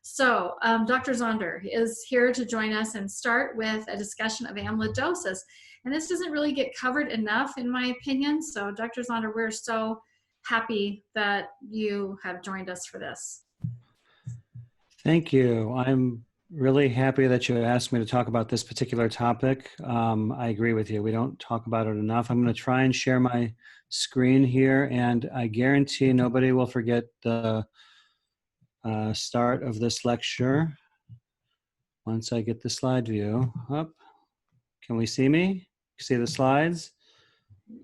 So Dr. Zonder is here to join us and start with a discussion of amyloidosis. And this doesn't really get covered enough, in my opinion. So Dr. Zonder, we're so happy that you have joined us for this. Thank you. I'm really happy that you asked me to talk about this particular topic. I agree with you. We don't talk about it enough. I'm going to try and share my screen here, and I guarantee nobody will forget the start of this lecture. Once I get the slide view up, can we see me? See the slides?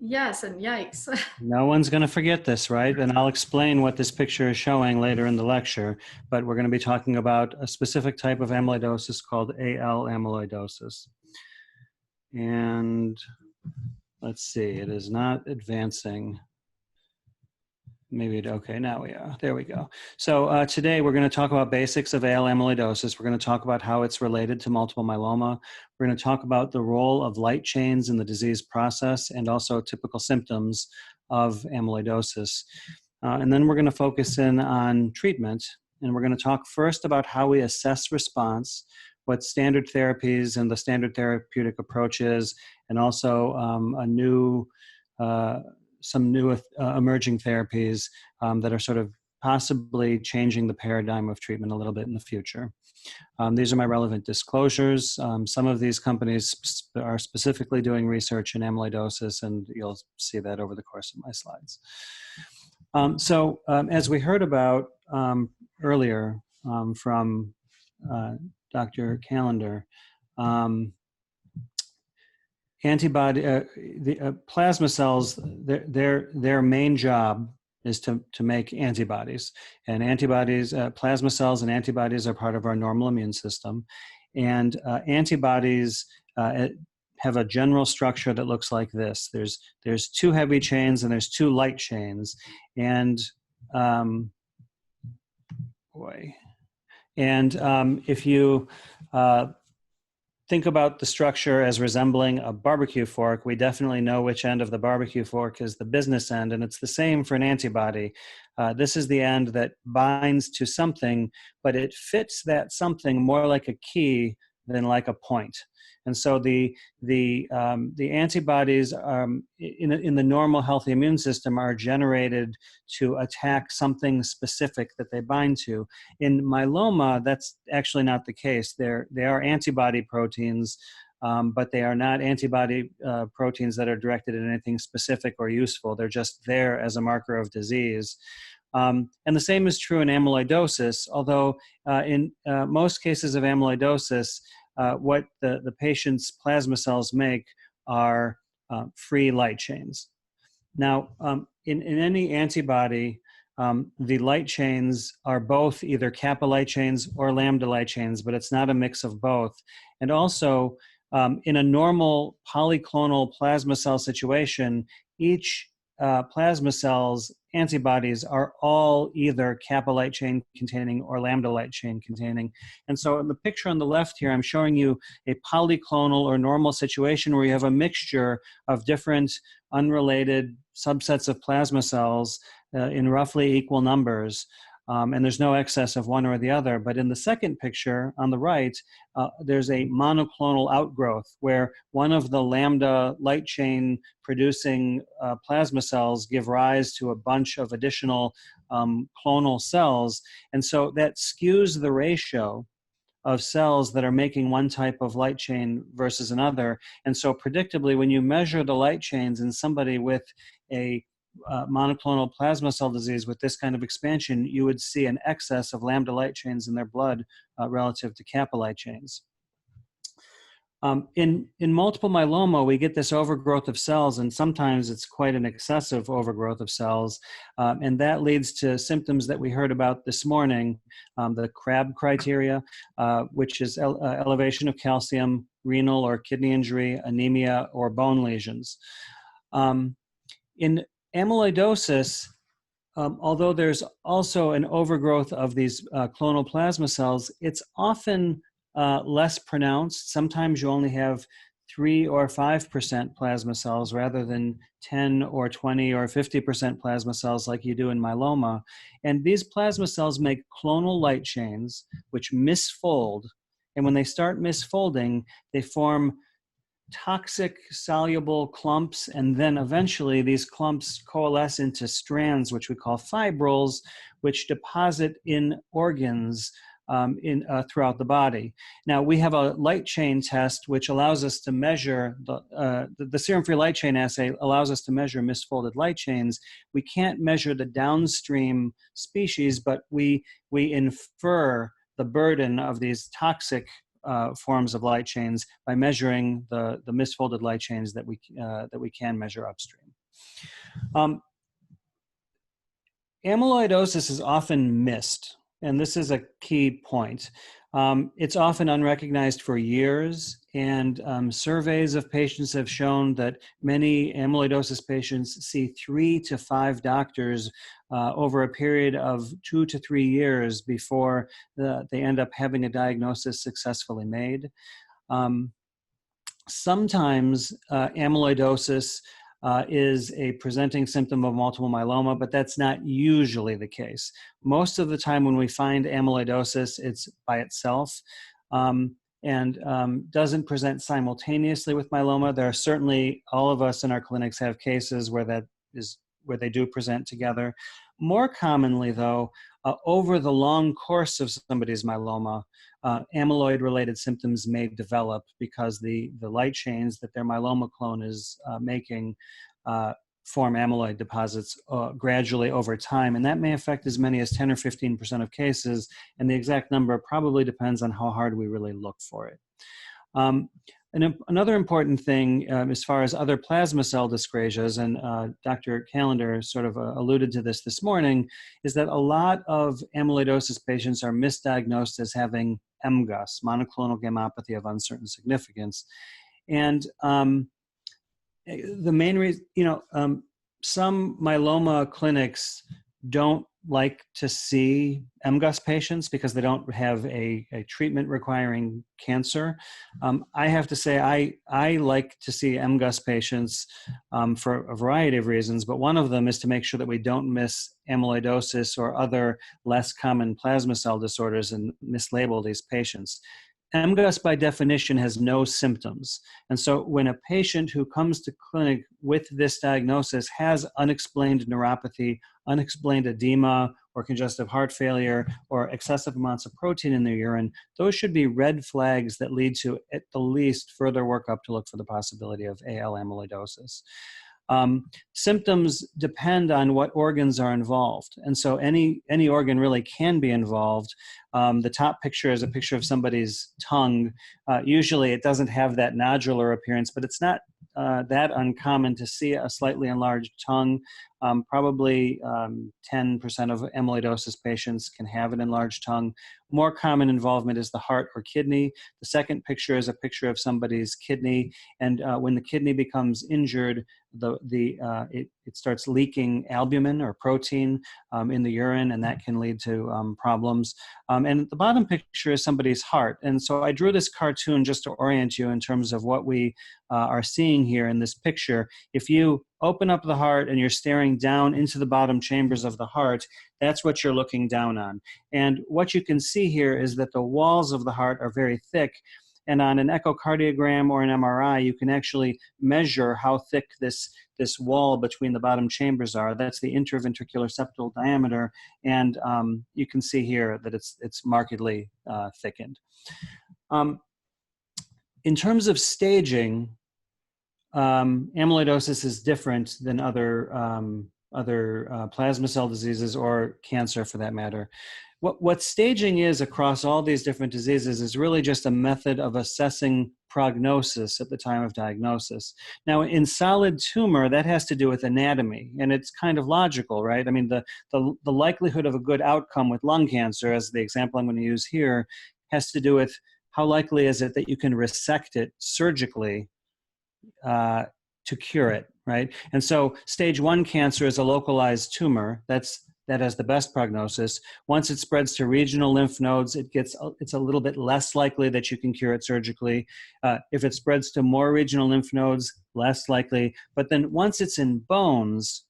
Yes, and yikes. No one's going to forget this, right? And I'll explain what this picture is showing later in the lecture, but we're going to be talking about a specific type of amyloidosis called AL amyloidosis. And let's see, it is not advancing. Maybe, okay, now we are. There we go. So today we're going to talk about basics of AL amyloidosis. We're going to talk about how it's related to multiple myeloma. We're going to talk about the role of light chains in the disease process and also typical symptoms of amyloidosis. And then we're going to focus in on treatment. And we're going to talk first about how we assess response, what standard therapies and the standard therapeutic approach is, and also some new emerging therapies that are sort of possibly changing the paradigm of treatment a little bit in the future. These are my relevant disclosures. Some of these companies are specifically doing research in amyloidosis, and you'll see that over the course of my slides. As we heard about earlier from Dr. Callender, plasma cells, their main job is to make antibodies. And antibodies, plasma cells and antibodies are part of our normal immune system. And antibodies have a general structure that looks like this. There's two heavy chains and there's two light chains. And if you think about the structure as resembling a barbecue fork, we definitely know which end of the barbecue fork is the business end, and it's the same for an antibody. This is the end that binds to something, but it fits that something more like a key than like a point. And so the antibodies in the normal healthy immune system are generated to attack something specific that they bind to. In myeloma, that's actually not the case. They are antibody proteins, but they are not antibody proteins that are directed at anything specific or useful. They're just there as a marker of disease. And the same is true in amyloidosis, although in most cases of amyloidosis, what the patient's plasma cells make are free light chains. Now, in any antibody, the light chains are both either kappa light chains or lambda light chains, but it's not a mix of both. And also, in a normal polyclonal plasma cell situation, each plasma cell's antibodies are all either kappa light chain containing or lambda light chain containing. And so in the picture on the left here, I'm showing you a polyclonal or normal situation where you have a mixture of different unrelated subsets of plasma cells in roughly equal numbers. And there's no excess of one or the other. But in the second picture on the right, there's a monoclonal outgrowth where one of the lambda light chain producing plasma cells give rise to a bunch of additional clonal cells. And so that skews the ratio of cells that are making one type of light chain versus another. And so predictably, when you measure the light chains in somebody with a monoclonal plasma cell disease with this kind of expansion, you would see an excess of lambda light chains in their blood relative to kappa light chains. In multiple myeloma, we get this overgrowth of cells, and sometimes it's quite an excessive overgrowth of cells, and that leads to symptoms that we heard about this morning, the CRAB criteria, which is elevation of calcium, renal or kidney injury, anemia, or bone lesions. In amyloidosis, although there's also an overgrowth of these clonal plasma cells, it's often less pronounced. Sometimes you only have 3 or 5% plasma cells rather than 10 or 20 or 50% plasma cells like you do in myeloma. And these plasma cells make clonal light chains which misfold. And when they start misfolding, they form toxic soluble clumps, and then eventually these clumps coalesce into strands, which we call fibrils, which deposit in organs throughout the body. Now, we have a light chain test which allows us to measure, the serum free light chain assay allows us to measure misfolded light chains. We can't measure the downstream species, but we infer the burden of these toxic forms of light chains by measuring the misfolded light chains that we can measure upstream. Amyloidosis is often missed, and this is a key point. It's often unrecognized for years, and surveys of patients have shown that many amyloidosis patients see 3 to 5 doctors over a period of 2 to 3 years before they end up having a diagnosis successfully made. Sometimes amyloidosis is a presenting symptom of multiple myeloma, but that's not usually the case. Most of the time when we find amyloidosis, it's by itself and doesn't present simultaneously with myeloma. There are certainly, all of us in our clinics have cases where they do present together. More commonly though, over the long course of somebody's myeloma, amyloid-related symptoms may develop because the light chains that their myeloma clone is making form amyloid deposits gradually over time. And that may affect as many as 10 or 15% of cases, and the exact number probably depends on how hard we really look for it. And another important thing as far as other plasma cell dyscrasias, and Dr. Callender sort of alluded to this morning, is that a lot of amyloidosis patients are misdiagnosed as having MGUS, monoclonal gammopathy of uncertain significance. And the main reason, some myeloma clinics don't like to see MGUS patients because they don't have a treatment requiring cancer. I have to say I like to see MGUS patients for a variety of reasons, but one of them is to make sure that we don't miss amyloidosis or other less common plasma cell disorders and mislabel these patients. MGUS by definition has no symptoms. And so when a patient who comes to clinic with this diagnosis has unexplained neuropathy, unexplained edema, or congestive heart failure, or excessive amounts of protein in their urine, those should be red flags that lead to at the least further workup to look for the possibility of AL amyloidosis. Symptoms depend on what organs are involved. And so any organ really can be involved. The top picture is a picture of somebody's tongue. Usually it doesn't have that nodular appearance, but it's not that uncommon to see a slightly enlarged tongue. Probably 10% of amyloidosis patients can have an enlarged tongue. More common involvement is the heart or kidney. The second picture is a picture of somebody's kidney, and when the kidney becomes injured, it starts leaking albumin or protein in the urine, and that can lead to problems. And the bottom picture is somebody's heart. And so I drew this cartoon just to orient you in terms of what we are seeing here in this picture. If you open up the heart and you're staring down into the bottom chambers of the heart, that's what you're looking down on. And what you can see here is that the walls of the heart are very thick. And on an echocardiogram or an MRI, you can actually measure how thick this wall between the bottom chambers are. That's the interventricular septal diameter. And you can see here that it's markedly thickened. In terms of staging, amyloidosis is different than other plasma cell diseases or cancer for that matter. What staging is across all these different diseases is really just a method of assessing prognosis at the time of diagnosis. Now, in solid tumor, that has to do with anatomy, and it's kind of logical, right? I mean, the likelihood of a good outcome with lung cancer, as the example I'm going to use here, has to do with how likely is it that you can resect it surgically to cure it, right? And so stage 1 cancer is a localized tumor. That's that has the best prognosis. Once it spreads to regional lymph nodes, it's a little bit less likely that you can cure it surgically. If it spreads to more regional lymph nodes, less likely. But then once it's in bones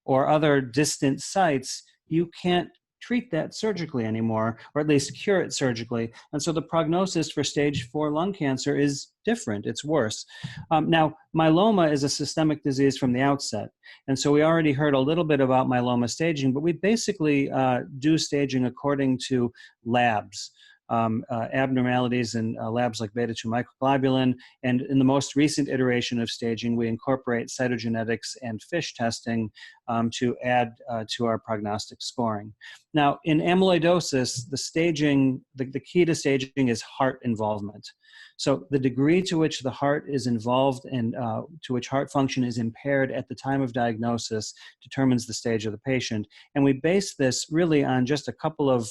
or other distant sites, you can't treat that surgically anymore, or at least cure it surgically. And so the prognosis for stage 4 lung cancer is different, it's worse. Now, myeloma is a systemic disease from the outset. And so we already heard a little bit about myeloma staging, but we basically do staging according to labs. Abnormalities in labs like beta-2 microglobulin. And in the most recent iteration of staging, we incorporate cytogenetics and FISH testing to add to our prognostic scoring. Now, in amyloidosis, the staging, the key to staging is heart involvement. So the degree to which the heart is involved and to which heart function is impaired at the time of diagnosis determines the stage of the patient. And we base this really on just a couple of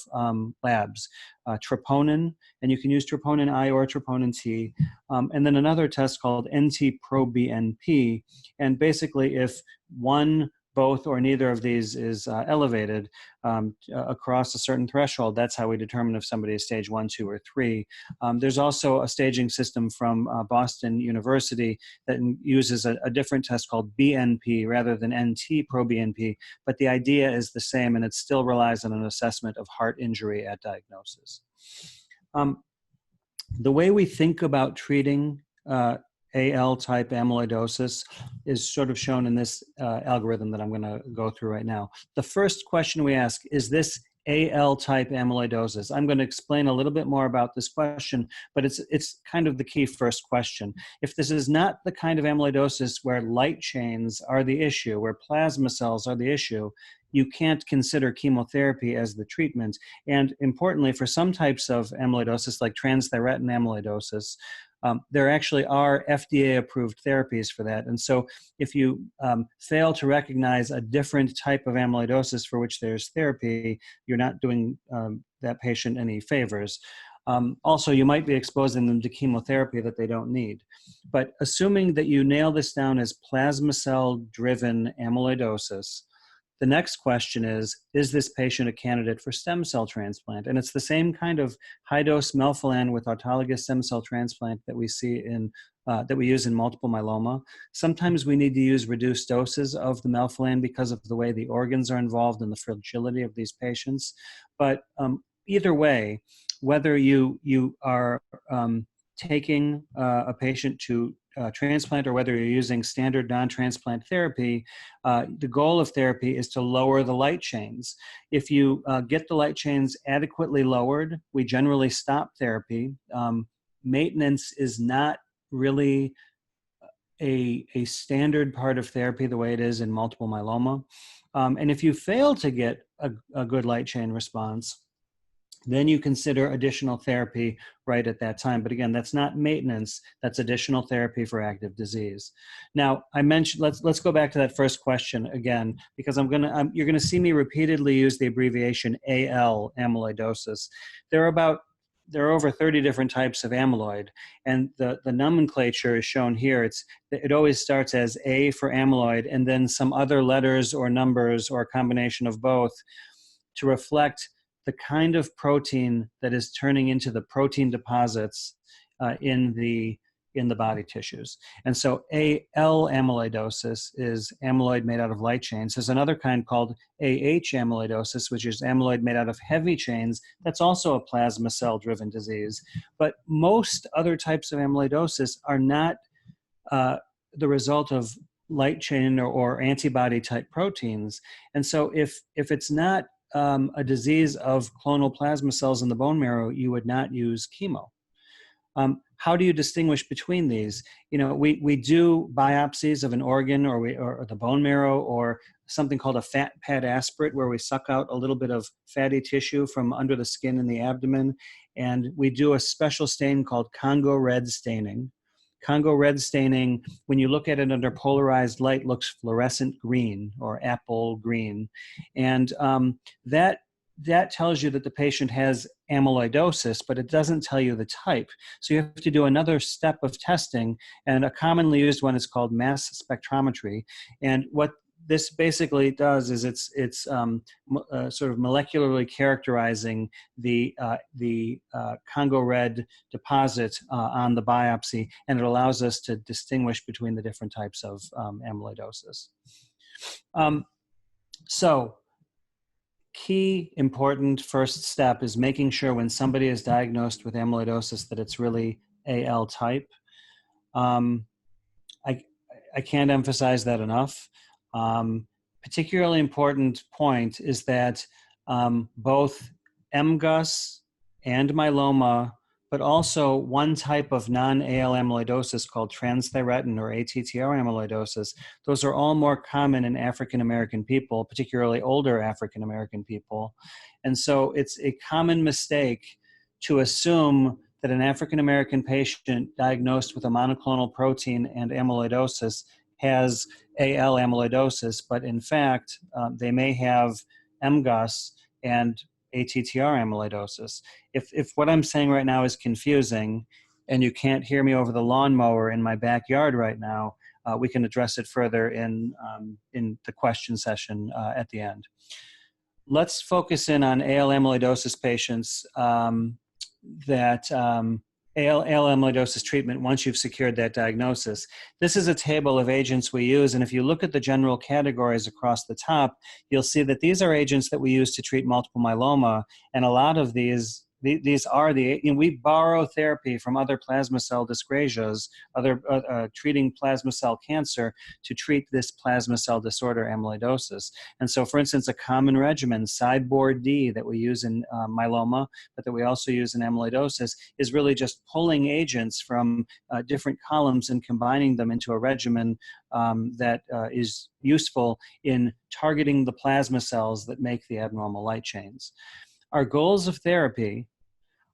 labs, troponin, and you can use troponin I or troponin T, and then another test called NT-proBNP. And basically, if one, both, or neither of these is elevated across a certain threshold, that's how we determine if somebody is stage 1, 2, or 3. There's also a staging system from Boston University that uses a different test called BNP rather than NT-proBNP, but the idea is the same, and it still relies on an assessment of heart injury at diagnosis. The way we think about treating AL-type amyloidosis is sort of shown in this algorithm that I'm going to go through right now. The first question we ask, is this AL-type amyloidosis? I'm going to explain a little bit more about this question, but it's kind of the key first question. If this is not the kind of amyloidosis where light chains are the issue, where plasma cells are the issue, you can't consider chemotherapy as the treatment. And importantly, for some types of amyloidosis, like transthyretin amyloidosis, there actually are FDA-approved therapies for that. And so if you fail to recognize a different type of amyloidosis for which there's therapy, you're not doing that patient any favors. Also, you might be exposing them to chemotherapy that they don't need. But assuming that you nail this down as plasma cell-driven amyloidosis, the next question is this patient a candidate for stem cell transplant? And it's the same kind of high-dose melphalan with autologous stem cell transplant that we see in, that we use in multiple myeloma. Sometimes we need to use reduced doses of the melphalan because of the way the organs are involved and the fragility of these patients. But either way, whether you are taking a patient to transplant or whether you're using standard non-transplant therapy, the goal of therapy is to lower the light chains. If you get the light chains adequately lowered, we generally stop therapy. Maintenance is not really a standard part of therapy the way it is in multiple myeloma. And if you fail to get a good light chain response, then you consider additional therapy right at that time. But again, that's not maintenance, that's additional therapy for active disease. Now, I mentioned, let's go back to that first question again, because you're gonna see me repeatedly use the abbreviation AL, amyloidosis. There are over 30 different types of amyloid, and the nomenclature is shown here. It always starts as A for amyloid, and then some other letters or numbers or a combination of both to reflect the kind of protein that is turning into the protein deposits in the body tissues. And so AL amyloidosis is amyloid made out of light chains. There's another kind called AH amyloidosis, which is amyloid made out of heavy chains. That's also a plasma cell-driven disease. But most other types of amyloidosis are not the result of light chain or antibody type proteins. And so if it's not a disease of clonal plasma cells in the bone marrow, you would not use chemo. How do you distinguish between these? You know, we do biopsies of an organ or the bone marrow, or something called a fat pad aspirate, where we suck out a little bit of fatty tissue from under the skin in the abdomen. And we do a special stain called Congo red staining. Congo red staining, when you look at it under polarized light, looks fluorescent green or apple green. And that tells you that the patient has amyloidosis, but it doesn't tell you the type. So you have to do another step of testing, and a commonly used one is called mass spectrometry. And what this basically does is it's sort of molecularly characterizing the Congo red deposit on the biopsy, and it allows us to distinguish between the different types of amyloidosis. So key important first step is making sure when somebody is diagnosed with amyloidosis that it's really AL type. I can't emphasize that enough. Particularly important point is that both MGUS and myeloma, but also one type of non-AL amyloidosis called transthyretin or ATTR amyloidosis, those are all more common in African American people, particularly older African American people. And so it's a common mistake to assume that an African American patient diagnosed with a monoclonal protein and amyloidosis has AL amyloidosis, but in fact, they may have MGUS and ATTR amyloidosis. If what I'm saying right now is confusing and you can't hear me over the lawnmower in my backyard right now, we can address it further in the question session at the end. Let's focus in on AL amyloidosis patients AL amyloidosis treatment once you've secured that diagnosis. This is a table of agents we use, and if you look at the general categories across the top, you'll see that these are agents that we use to treat multiple myeloma, and a lot of these are we borrow therapy from other plasma cell dyscrasias, other treating plasma cell cancer to treat this plasma cell disorder amyloidosis. And so, for instance, a common regimen, CyBorD, that we use in myeloma, but that we also use in amyloidosis, is really just pulling agents from different columns and combining them into a regimen that is useful in targeting the plasma cells that make the abnormal light chains. Our goals of therapy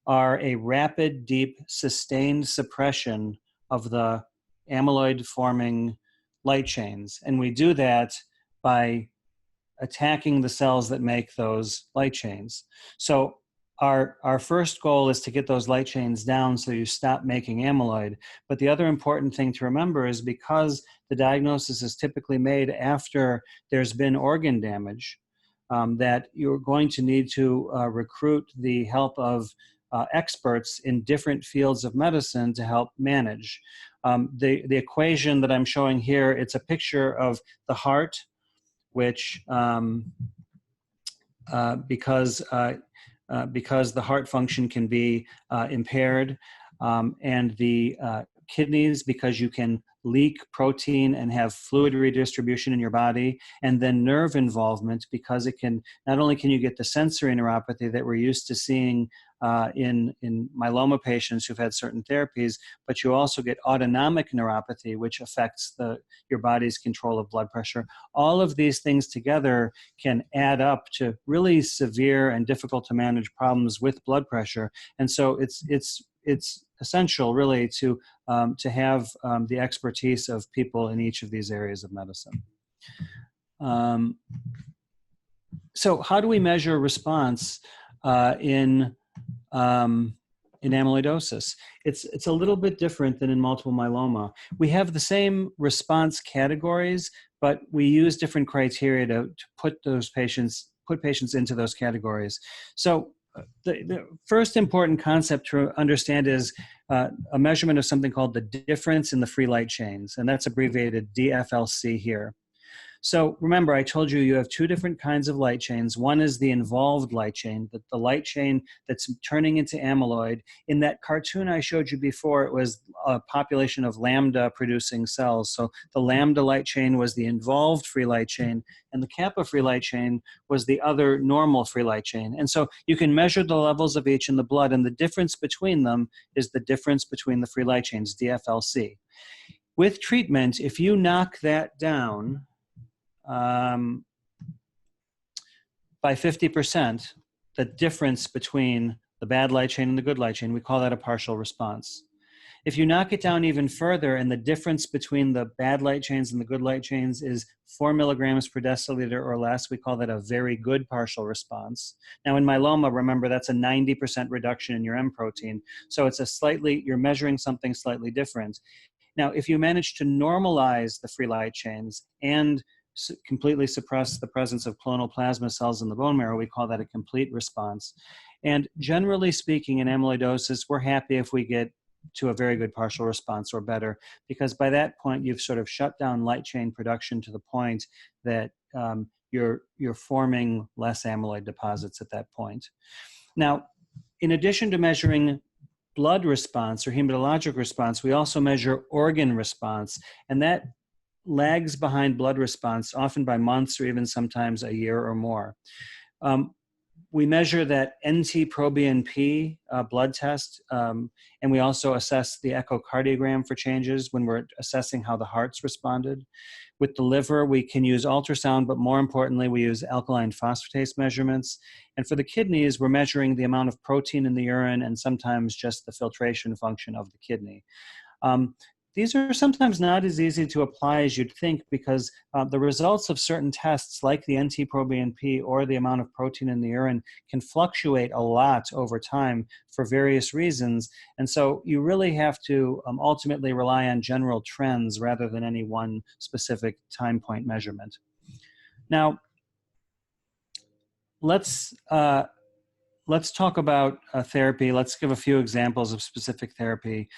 are a rapid, deep, sustained suppression of the amyloid-forming light chains. And we do that by attacking the cells that make those light chains. So our first goal is to get those light chains down so you stop making amyloid. But the other important thing to remember is because the diagnosis is typically made after there's been organ damage, that you're going to need to recruit the help of experts in different fields of medicine to help manage. The equation that I'm showing here, it's a picture of the heart, which because the heart function can be impaired, and the kidneys, because you can leak protein and have fluid redistribution in your body, and then nerve involvement, because it can, not only can you get the sensory neuropathy that we're used to seeing in myeloma patients who've had certain therapies, but you also get autonomic neuropathy, which affects your body's control of blood pressure. All of these things together can add up to really severe and difficult to manage problems with blood pressure. And so it's essential really to have the expertise of people in each of these areas of medicine. So how do we measure response in amyloidosis? It's a little bit different than in multiple myeloma. We have the same response categories, but we use different criteria to put patients into those categories. So the first important concept to understand is a measurement of something called the difference in the free light chains, and that's abbreviated DFLC here. So remember, I told you have two different kinds of light chains. One is the involved light chain, the light chain that's turning into amyloid. In that cartoon I showed you before, it was a population of lambda producing cells. So the lambda light chain was the involved free light chain, and the kappa free light chain was the other normal free light chain. And so you can measure the levels of each in the blood, and the difference between them is the difference between the free light chains, DFLC. With treatment, if you knock that down by 50%, the difference between the bad light chain and the good light chain, we call that a partial response. If you knock it down even further and the difference between the bad light chains and the good light chains is 4 milligrams per deciliter or less, we call that a very good partial response. Now in myeloma, remember, that's a 90% reduction in your M protein. So it's you're measuring something slightly different. Now, if you manage to normalize the free light chains and completely suppress the presence of clonal plasma cells in the bone marrow. We call that a complete response. And generally speaking, in amyloidosis, we're happy if we get to a very good partial response or better, because by that point, you've sort of shut down light chain production to the point that you're forming less amyloid deposits at that point. Now, in addition to measuring blood response or hematologic response, we also measure organ response, and that lags behind blood response, often by months or even sometimes a year or more. We measure that NT-proBNP blood test, and we also assess the echocardiogram for changes when we're assessing how the heart's responded. With the liver, we can use ultrasound, but more importantly, we use alkaline phosphatase measurements. And for the kidneys, we're measuring the amount of protein in the urine and sometimes just the filtration function of the kidney. These are sometimes not as easy to apply as you'd think, because the results of certain tests like the NT-proBNP or the amount of protein in the urine can fluctuate a lot over time for various reasons. And so you really have to ultimately rely on general trends rather than any one specific time point measurement. Now, let's talk about therapy. Let's give a few examples of specific therapy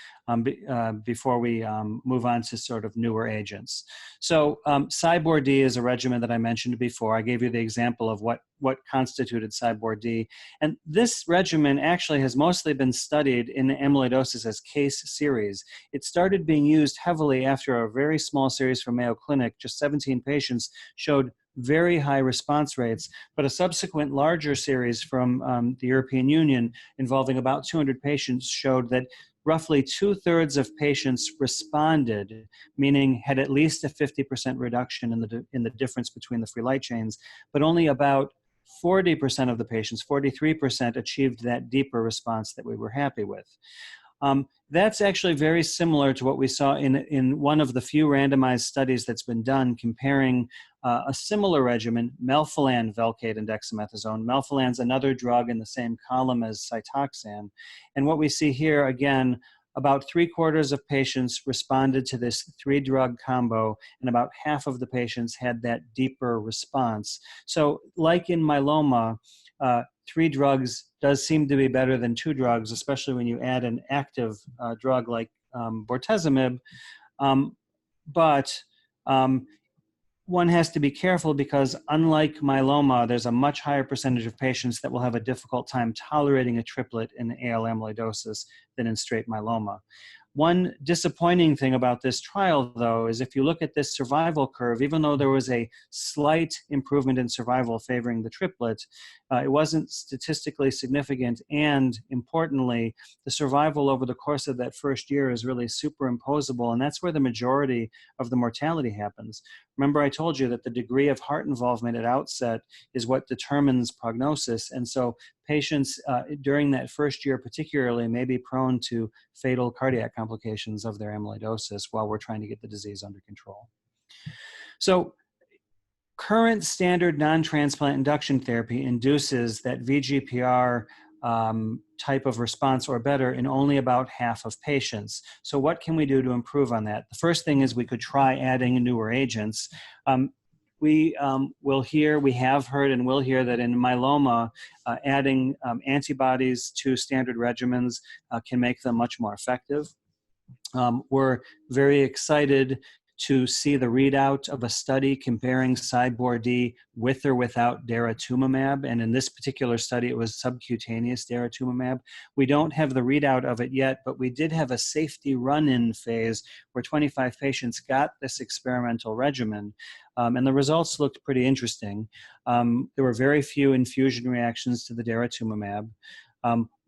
before we move on to sort of newer agents. So CyBorD is a regimen that I mentioned before. I gave you the example of what constituted CyBorD. And this regimen actually has mostly been studied in amyloidosis as case series. It started being used heavily after a very small series from Mayo Clinic. Just 17 patients showed very high response rates, but a subsequent larger series from the European Union involving about 200 patients showed that roughly 2/3 of patients responded, meaning had at least a 50% reduction in the difference between the free light chains, but only about 40% of the patients, 43%, achieved that deeper response that we were happy with. That's actually very similar to what we saw in one of the few randomized studies that's been done comparing a similar regimen, melphalan, Velcade, and dexamethasone. Melphalan's another drug in the same column as Cytoxan. And what we see here, again, about 3/4 of patients responded to this 3-drug combo, and about half of the patients had that deeper response. So like in myeloma, 3 drugs does seem to be better than 2 drugs, especially when you add an active drug like bortezomib. But one has to be careful because unlike myeloma, there's a much higher percentage of patients that will have a difficult time tolerating a triplet in AL amyloidosis than in straight myeloma. One disappointing thing about this trial, though, is if you look at this survival curve, even though there was a slight improvement in survival favoring the triplet, it wasn't statistically significant. And importantly, the survival over the course of that first year is really superimposable. And that's where the majority of the mortality happens. Remember, I told you that the degree of heart involvement at outset is what determines prognosis. And so patients during that first year particularly may be prone to fatal cardiac complications of their amyloidosis while we're trying to get the disease under control. So current standard non-transplant induction therapy induces that VGPR type of response or better in only about half of patients. So what can we do to improve on that? The first thing is we could try adding newer agents. We have heard and will hear that in myeloma, adding antibodies to standard regimens can make them much more effective. We're very excited to see the readout of a study comparing CyBorD with or without daratumumab. And in this particular study, it was subcutaneous daratumumab. We don't have the readout of it yet, but we did have a safety run-in phase where 25 patients got this experimental regimen. And the results looked pretty interesting. There were very few infusion reactions to the daratumumab.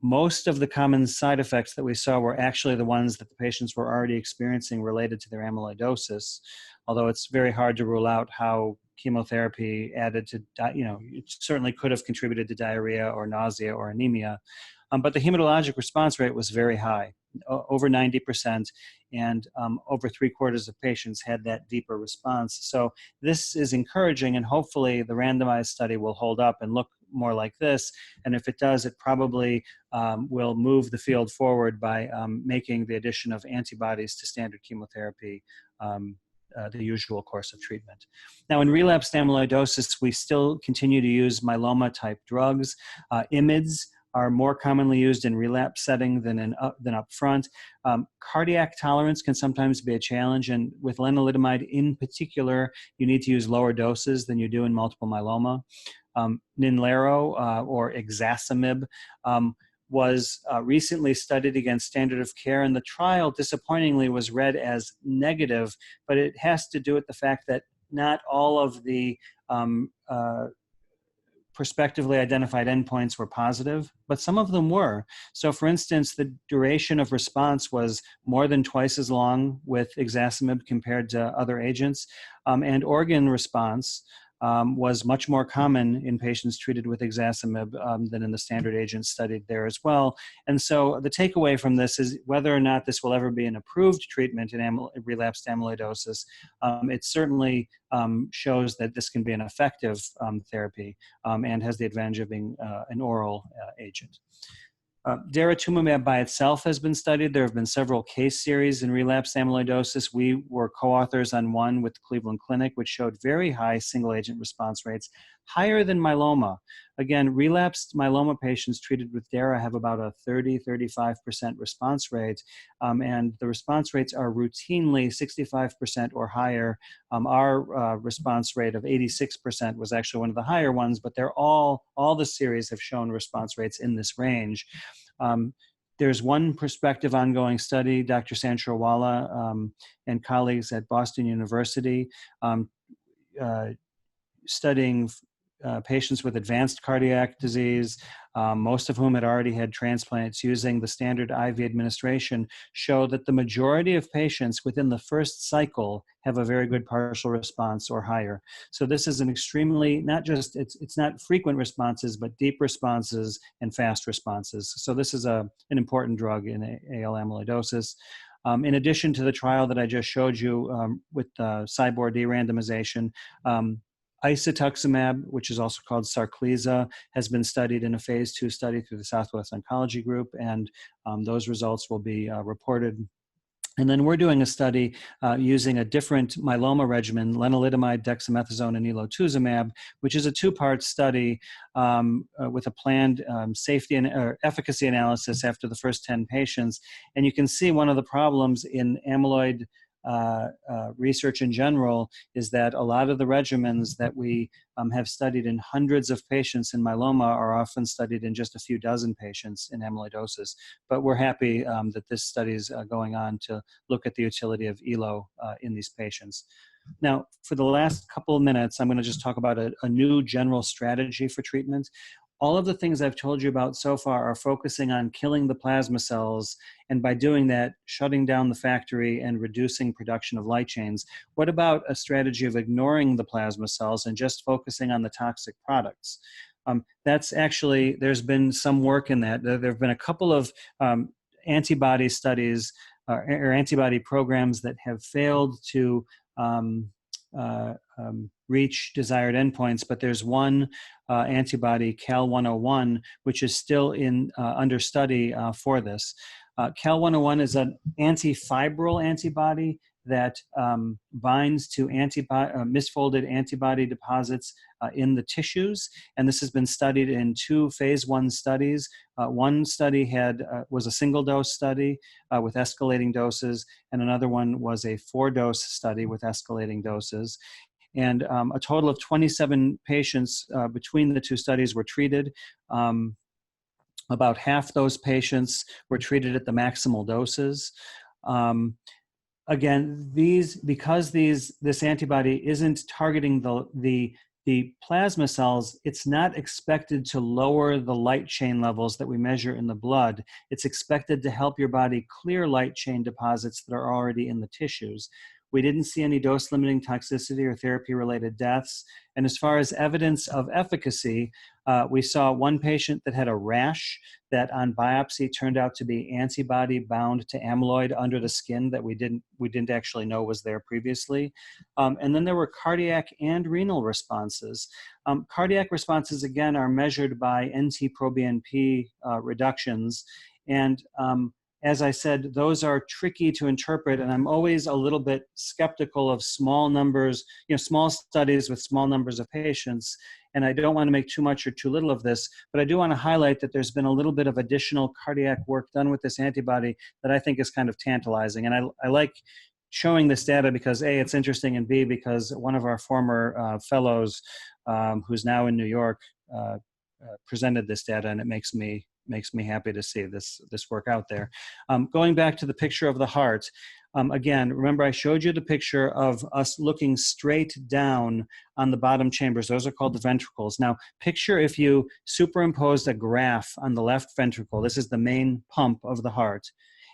Most of the common side effects that we saw were actually the ones that the patients were already experiencing related to their amyloidosis, although it's very hard to rule out how chemotherapy added to, it certainly could have contributed to diarrhea or nausea or anemia. But the hematologic response rate was very high, over 90%, and over 3/4 of patients had that deeper response. So this is encouraging, and hopefully the randomized study will hold up and look more like this. And if it does, it probably will move the field forward by making the addition of antibodies to standard chemotherapy the usual course of treatment. Now, in relapsed amyloidosis, we still continue to use myeloma-type drugs. IMiDs are more commonly used in relapse setting than up front. Cardiac tolerance can sometimes be a challenge, and with lenalidomide in particular, you need to use lower doses than you do in multiple myeloma. Ninlero or Exasamib was recently studied against standard of care, and the trial disappointingly was read as negative, but it has to do with the fact that not all of the prospectively identified endpoints were positive, but some of them were. So for instance, the duration of response was more than twice as long with Exasamib compared to other agents, and organ response was much more common in patients treated with Exasamib than in the standard agents studied there as well. And so the takeaway from this is whether or not this will ever be an approved treatment in relapsed amyloidosis, it certainly shows that this can be an effective therapy and has the advantage of being an oral agent. Daratumumab by itself has been studied. There have been several case series in relapsed amyloidosis. We were co-authors on one with the Cleveland Clinic, which showed very high single-agent response rates, higher than myeloma. Again, relapsed myeloma patients treated with Dara have about a 30-35% response rate, and the response rates are routinely 65% or higher. Our response rate of 86% was actually one of the higher ones, but they're all the series have shown response rates in this range. There's one prospective ongoing study, Dr. Sancharwala and colleagues at Boston University studying patients with advanced cardiac disease, most of whom had already had transplants using the standard IV administration, show that the majority of patients within the first cycle have a very good partial response or higher. So this is an extremely, not just, it's not frequent responses, but deep responses and fast responses. So this is an important drug in AL amyloidosis. In addition to the trial that I just showed you with CyBorD randomization, isatuximab, which is also called Sarclisa, has been studied in a phase 2 study through the Southwest Oncology Group, and those results will be reported. And then we're doing a study using a different myeloma regimen, lenalidomide, dexamethasone, and elotuzumab, which is a two-part study with a planned safety and efficacy analysis after the first 10 patients. And you can see one of the problems in amyloid research in general is that a lot of the regimens that we have studied in hundreds of patients in myeloma are often studied in just a few dozen patients in amyloidosis. But we're happy that this study is going on to look at the utility of ELO in these patients. Now, for the last couple of minutes, I'm going to just talk about a new general strategy for treatment. All of the things I've told you about so far are focusing on killing the plasma cells, and by doing that, shutting down the factory and reducing production of light chains. What about a strategy of ignoring the plasma cells and just focusing on the toxic products? That's actually, there's been some work in that. There have been a couple of antibody studies or antibody programs that have failed to reach desired endpoints, but there's one antibody, CAL-101, which is still under study for this. CAL-101 is an anti-fibril antibody that binds to misfolded antibody deposits in the tissues, and this has been studied in 2 phase 1 studies. One study was a single-dose study with escalating doses, and another one was a 4-dose study with escalating doses. And a total of 27 patients between the 2 studies were treated. About half those patients were treated at the maximal doses. Again, because this antibody isn't targeting the plasma cells, it's not expected to lower the light chain levels that we measure in the blood. It's expected to help your body clear light chain deposits that are already in the tissues. We didn't see any dose-limiting toxicity or therapy-related deaths. And as far as evidence of efficacy, we saw one patient that had a rash that on biopsy turned out to be antibody bound to amyloid under the skin that we didn't actually know was there previously. And then there were cardiac and renal responses. Cardiac responses, again, are measured by NT-proBNP reductions. And as I said, those are tricky to interpret, and I'm always a little bit skeptical of small numbers, small studies with small numbers of patients, and I don't want to make too much or too little of this, but I do want to highlight that there's been a little bit of additional cardiac work done with this antibody that I think is kind of tantalizing, and I like showing this data because A, it's interesting, and B, because one of our former fellows who's now in New York presented this data, and it makes me happy to see this work out there. Going back to the picture of the heart, again, remember I showed you the picture of us looking straight down on the bottom chambers. Those are called the ventricles. Now, picture if you superimposed a graph on the left ventricle. This is the main pump of the heart.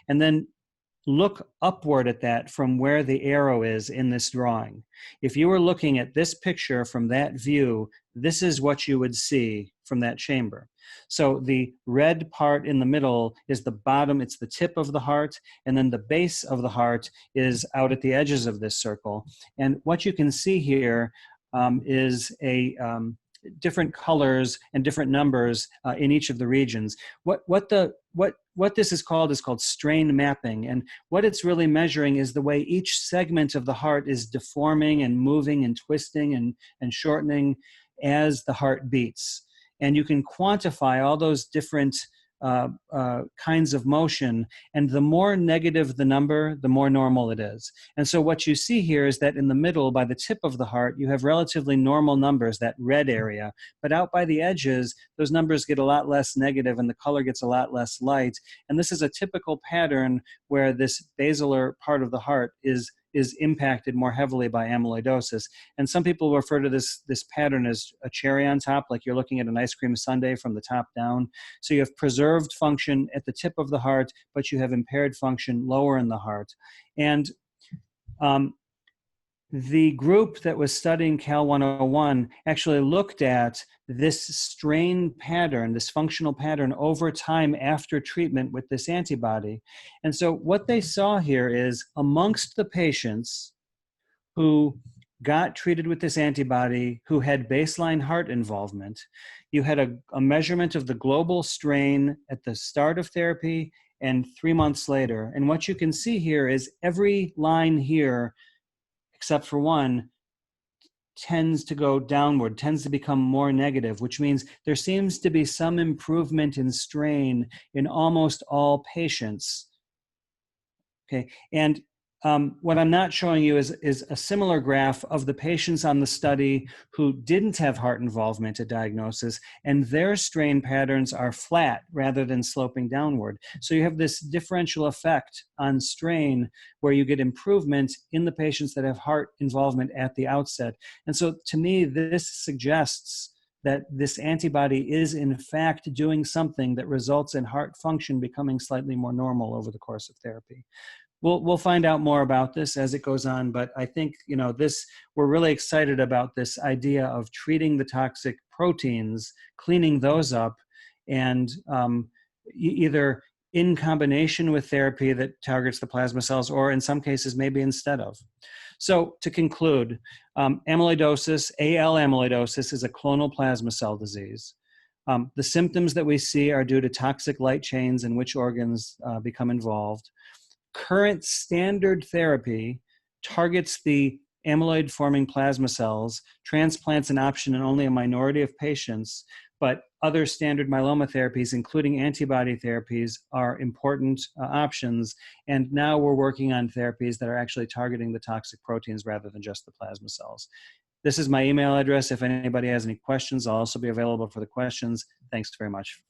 And then look upward at that from where the arrow is in this drawing. If you were looking at this picture from that view, this is what you would see from that chamber. So the red part in the middle is the bottom, it's the tip of the heart, and then the base of the heart is out at the edges of this circle. And what you can see here is different colors and different numbers in each of the regions. What this is called strain mapping, and what it's really measuring is the way each segment of the heart is deforming and moving and twisting and shortening as the heart beats. And you can quantify all those different kinds of motion, and the more negative the number, the more normal it is. And so what you see here is that in the middle, by the tip of the heart, you have relatively normal numbers, that red area, but out by the edges, those numbers get a lot less negative and the color gets a lot less light. And this is a typical pattern where this basilar part of the heart is impacted more heavily by amyloidosis. And some people refer to this pattern as a cherry on top, like you're looking at an ice cream sundae from the top down. So you have preserved function at the tip of the heart, but you have impaired function lower in the heart. And the group that was studying Cal 101 actually looked at this strain pattern, this functional pattern over time after treatment with this antibody. And so what they saw here is amongst the patients who got treated with this antibody, who had baseline heart involvement, you had a measurement of the global strain at the start of therapy and 3 months later. And what you can see here is every line here, except for one, tends to go downward, tends to become more negative, which means there seems to be some improvement in strain in almost all patients. Okay, and what I'm not showing you is a similar graph of the patients on the study who didn't have heart involvement at diagnosis, and their strain patterns are flat rather than sloping downward. So you have this differential effect on strain where you get improvement in the patients that have heart involvement at the outset. And so to me, this suggests that this antibody is in fact doing something that results in heart function becoming slightly more normal over the course of therapy. We'll find out more about this as it goes on, but I think we're really excited about this idea of treating the toxic proteins, cleaning those up, and either in combination with therapy that targets the plasma cells, or in some cases maybe instead of. So to conclude, amyloidosis, AL amyloidosis, is a clonal plasma cell disease. The symptoms that we see are due to toxic light chains in which organs become involved. Current standard therapy targets the amyloid-forming plasma cells. Transplant's an option in only a minority of patients, but other standard myeloma therapies, including antibody therapies, are important options. And now we're working on therapies that are actually targeting the toxic proteins rather than just the plasma cells. This is my email address. If anybody has any questions, I'll also be available for the questions. Thanks very much.